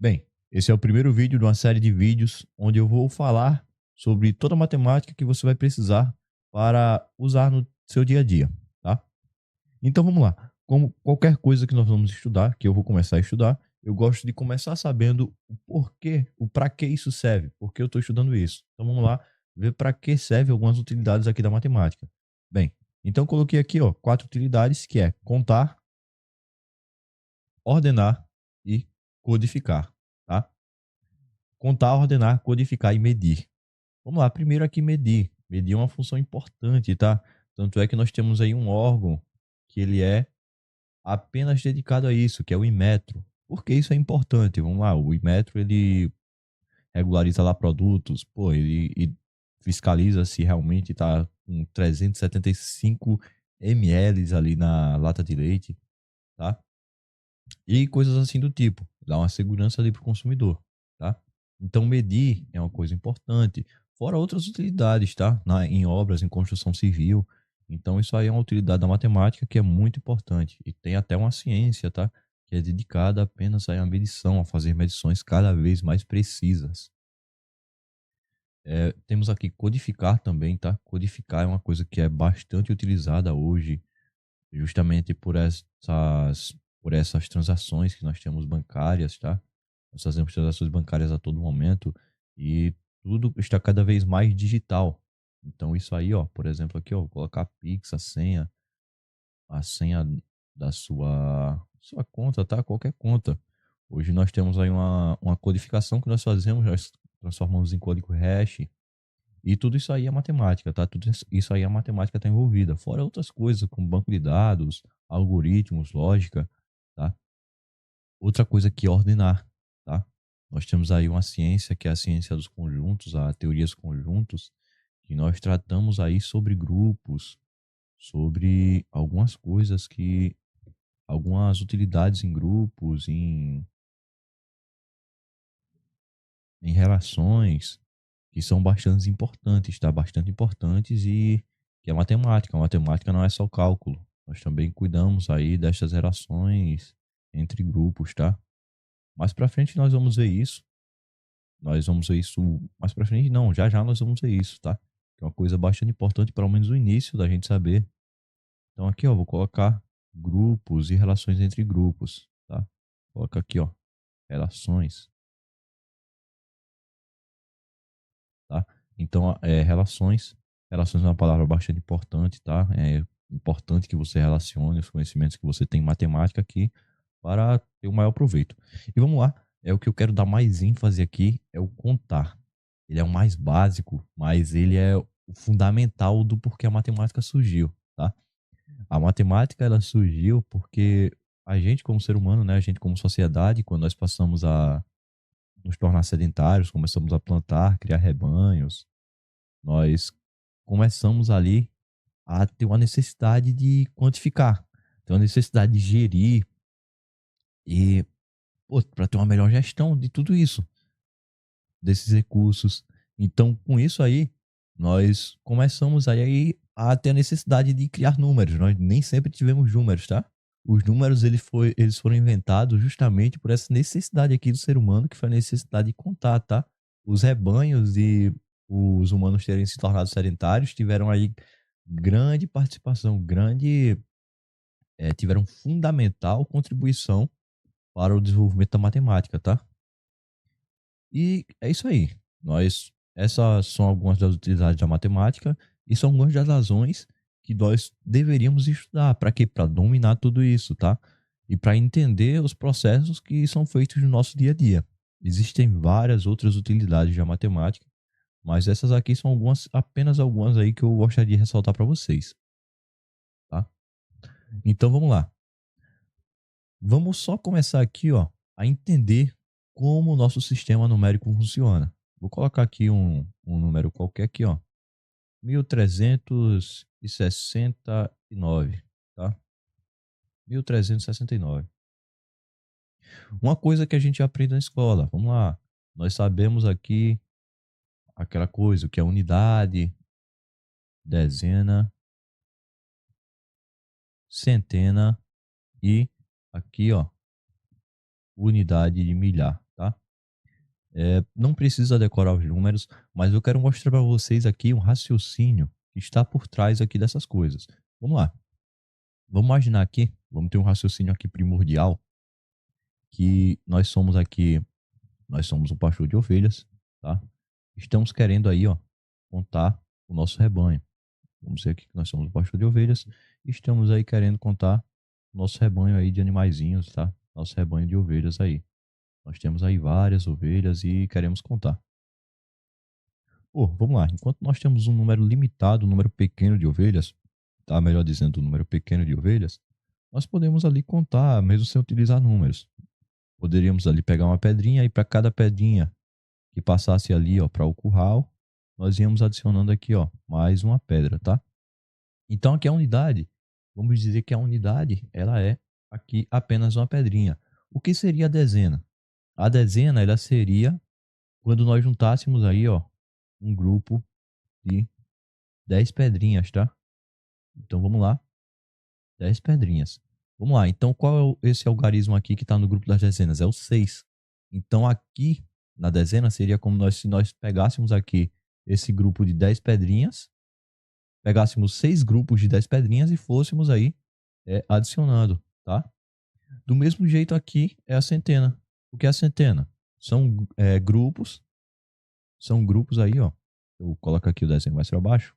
Bem, esse é o primeiro vídeo de uma série de vídeos onde eu vou falar sobre toda a matemática que você vai precisar para usar no seu dia a dia, tá? Então vamos lá. Como qualquer coisa que nós vamos estudar, que eu vou começar a estudar, eu gosto de começar sabendo o porquê, o para que isso serve, por que eu estou estudando isso. Então vamos lá ver para que serve algumas utilidades aqui da matemática. Bem, então eu coloquei aqui, ó, quatro utilidades que é contar, ordenar e codificar, tá? Contar, ordenar, codificar e medir. Vamos lá, primeiro aqui medir. Medir é uma função importante, tá? Tanto é que nós temos aí um órgão que ele é apenas dedicado a isso, que é o Inmetro. Por que isso é importante? Vamos lá, o Inmetro ele regulariza lá produtos, pô, ele fiscaliza se realmente está com 375 ml ali na lata de leite, tá? E coisas assim do tipo, dá uma segurança ali para o consumidor, tá? Então, medir é uma coisa importante, fora outras utilidades, tá? Em obras, em construção civil. Então, isso aí é uma utilidade da matemática que é muito importante. E tem até uma ciência, tá? Que é dedicada apenas à medição, a fazer medições cada vez mais precisas. Temos aqui codificar também, tá? Codificar é uma coisa que é bastante utilizada hoje justamente por essas transações que nós temos bancárias, tá? Nós fazemos transações bancárias a todo momento e tudo está cada vez mais digital. Então isso aí, ó, por exemplo, aqui, ó, vou colocar Pix, a senha da sua conta, tá? Qualquer conta. Hoje nós temos aí uma codificação que nós fazemos, nós transformamos em código hash e tudo isso aí é matemática, tá? Tudo isso aí a matemática está envolvida. Fora outras coisas, como banco de dados, algoritmos, lógica, tá? Outra coisa que é ordenar, tá? Nós temos aí uma ciência que é a ciência dos conjuntos, a teoria dos conjuntos, que nós tratamos aí sobre grupos, sobre algumas coisas que, algumas utilidades em grupos, em relações, que são bastante importantes, tá? Bastante importantes e que é matemática. A matemática não é só cálculo. Nós também cuidamos aí destas relações entre grupos, tá? Mais pra frente nós vamos ver isso. Nós vamos ver isso mais pra frente, não, já já nós vamos ver isso, tá? Que é uma coisa bastante importante, pelo menos no início da gente saber. Então aqui, ó, vou colocar grupos e relações entre grupos, tá? Coloca aqui, ó, relações, tá? Então, relações. Relações é uma palavra bastante importante, tá? É importante que você relacione os conhecimentos que você tem em matemática aqui para ter o maior proveito. E vamos lá, é o que eu quero dar mais ênfase aqui, é o contar. Ele é o mais básico, mas ele é o fundamental do porquê a matemática surgiu, tá? A matemática, ela surgiu porque a gente como ser humano, né, a gente como sociedade, quando nós passamos a nos tornar sedentários, começamos a plantar, criar rebanhos, nós começamos ali a ter uma necessidade de quantificar, ter uma necessidade de gerir e, para ter uma melhor gestão de tudo isso, desses recursos. Então, com isso aí, nós começamos aí a ter a necessidade de criar números. Nós nem sempre tivemos números, tá? Os números eles foram inventados justamente por essa necessidade aqui do ser humano, que foi a necessidade de contar, tá? Os rebanhos e os humanos terem se tornado sedentários tiveram aí grande participação, tiveram fundamental contribuição para o desenvolvimento da matemática, tá? E é isso aí. Essas são algumas das utilidades da matemática e são algumas das razões que nós deveríamos estudar. Para quê? Para dominar tudo isso, tá? E para entender os processos que são feitos no nosso dia a dia. Existem várias outras utilidades da matemática, mas essas aqui são algumas, apenas algumas aí que eu gostaria de ressaltar para vocês, tá? Então vamos lá. Vamos só começar aqui, ó, a entender como o nosso sistema numérico funciona. Vou colocar aqui um número qualquer aqui, ó, 1369, tá? 1369. Uma coisa que a gente aprende na escola, vamos lá. Nós sabemos aqui aquela coisa, o que é unidade, dezena, centena e aqui, ó, unidade de milhar, tá? Não precisa decorar os números, mas eu quero mostrar para vocês aqui um raciocínio que está por trás aqui dessas coisas. Vamos lá. Vamos imaginar aqui, vamos ter um raciocínio aqui primordial, que nós somos um pastor de ovelhas, tá? Estamos querendo aí, ó, contar o nosso rebanho. Vamos dizer aqui que nós somos um pastor de ovelhas e estamos aí querendo contar o nosso rebanho aí de animaizinhos, tá? Nosso rebanho de ovelhas aí. Nós temos aí várias ovelhas e queremos contar. Pô, vamos lá. Enquanto nós temos um número limitado, um número pequeno de ovelhas, tá? Melhor dizendo, um número pequeno de ovelhas, nós podemos ali contar, mesmo sem utilizar números. Poderíamos ali pegar uma pedrinha e para cada pedrinha que passasse ali, ó, para o curral, nós íamos adicionando aqui, ó, mais uma pedra, tá? Então aqui a unidade, vamos dizer que a unidade, ela é aqui apenas uma pedrinha. O que seria a dezena? A dezena, ela seria quando nós juntássemos aí, ó, um grupo de 10 pedrinhas, tá? Então vamos lá, 10 pedrinhas. Vamos lá, então qual é esse algarismo aqui que está no grupo das dezenas? É o 6. Então aqui na dezena seria como se nós pegássemos aqui esse grupo de 10 pedrinhas, pegássemos 6 grupos de 10 pedrinhas e fôssemos aí adicionando, tá? Do mesmo jeito aqui é a centena. O que é a centena? Grupos, são grupos aí, ó. Eu coloco aqui o desenho mais para baixo.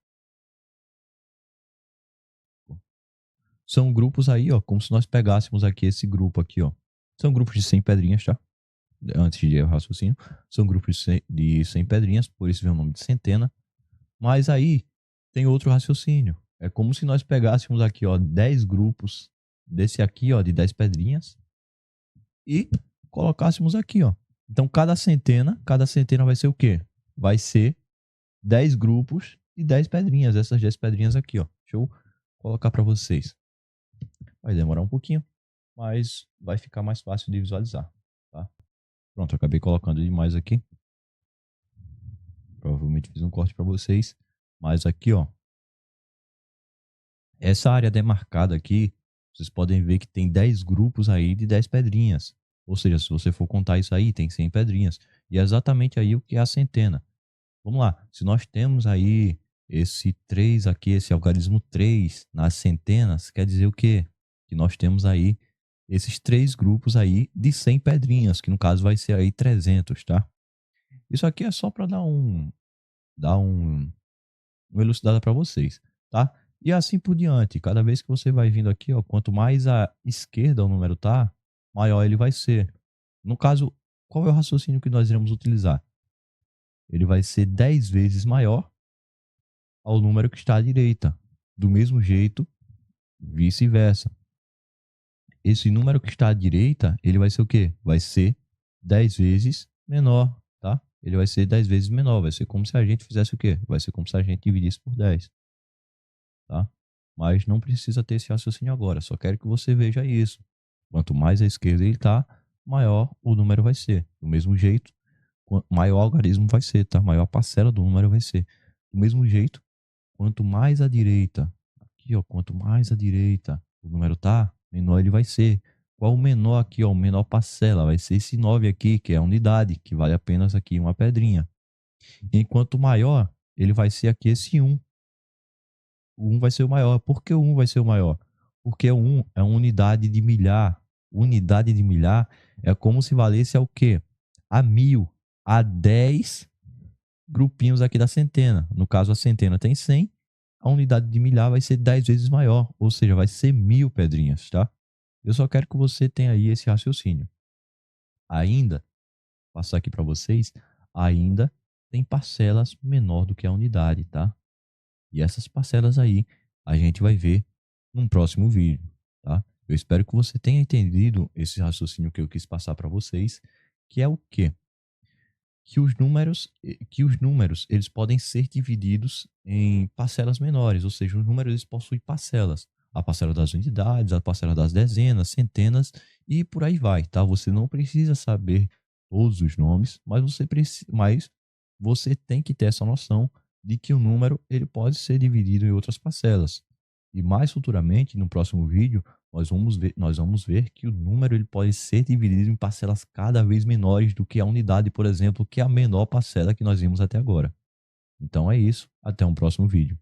São grupos aí, ó, como se nós pegássemos aqui esse grupo aqui, ó. São grupos de 100 pedrinhas, tá? Antes de eu raciocínio. São grupos de 100 pedrinhas, por isso vem o nome de centena. Mas aí tem outro raciocínio. É como se nós pegássemos aqui, ó, 10 grupos desse aqui, ó, de 10 pedrinhas e colocássemos aqui, ó. Então cada centena vai ser o quê? Vai ser 10 grupos e 10 pedrinhas, essas 10 pedrinhas aqui, ó. Deixa eu colocar para vocês. Vai demorar um pouquinho, mas vai ficar mais fácil de visualizar, tá? Pronto, acabei colocando demais aqui. Provavelmente fiz um corte para vocês, mas aqui, ó, essa área demarcada aqui, vocês podem ver que tem 10 grupos aí de 10 pedrinhas. Ou seja, se você for contar isso aí, tem 100 pedrinhas. E é exatamente aí o que é a centena. Vamos lá, se nós temos aí esse 3 aqui, esse algarismo 3 nas centenas, quer dizer o quê? Que nós temos aí esses 3 grupos aí de 100 pedrinhas, que no caso vai ser aí 300, tá? Isso aqui é só para dar uma elucidada para vocês, tá? E assim por diante, cada vez que você vai vindo aqui, ó, quanto mais à esquerda o número tá, maior ele vai ser. No caso, qual é o raciocínio que nós iremos utilizar? Ele vai ser 10 vezes maior ao número que está à direita. Do mesmo jeito, vice-versa. Esse número que está à direita, ele vai ser o quê? Vai ser 10 vezes menor, tá? Ele vai ser 10 vezes menor. Vai ser como se a gente fizesse o quê? Vai ser como se a gente dividisse por 10, tá? Mas não precisa ter esse raciocínio agora. Só quero que você veja isso. Quanto mais à esquerda ele está, maior o número vai ser. Do mesmo jeito, maior o algarismo vai ser, tá? Maior a parcela do número vai ser. Do mesmo jeito, quanto mais à direita, aqui, ó, quanto mais à direita o número tá, menor ele vai ser. Qual o menor aqui, ó, o menor parcela? Vai ser esse 9 aqui, que é a unidade, que vale apenas aqui uma pedrinha. Enquanto maior, ele vai ser aqui esse 1. O 1 vai ser o maior. Por que o 1 vai ser o maior? Porque o 1 é uma unidade de milhar. Unidade de milhar é como se valesse ao quê? A 1000, a 10 grupinhos aqui da centena. No caso, a centena tem 100, a unidade de milhar vai ser 10 vezes maior, ou seja, vai ser 1000 pedrinhas, tá? Eu só quero que você tenha aí esse raciocínio. Ainda, passar aqui para vocês, ainda tem parcelas menor do que a unidade, tá? E essas parcelas aí a gente vai ver num próximo vídeo, tá? Eu espero que você tenha entendido esse raciocínio que eu quis passar para vocês, que é o quê? Que os números eles podem ser divididos em parcelas menores, ou seja, os números eles possuem parcelas. A parcela das unidades, a parcela das dezenas, centenas e por aí vai, tá? Você não precisa saber todos os nomes, mas você tem que ter essa noção de que o número ele pode ser dividido em outras parcelas. E mais futuramente, no próximo vídeo, nós vamos ver que o número ele pode ser dividido em parcelas cada vez menores do que a unidade, por exemplo, que é a menor parcela que nós vimos até agora. Então é isso. Até um próximo vídeo.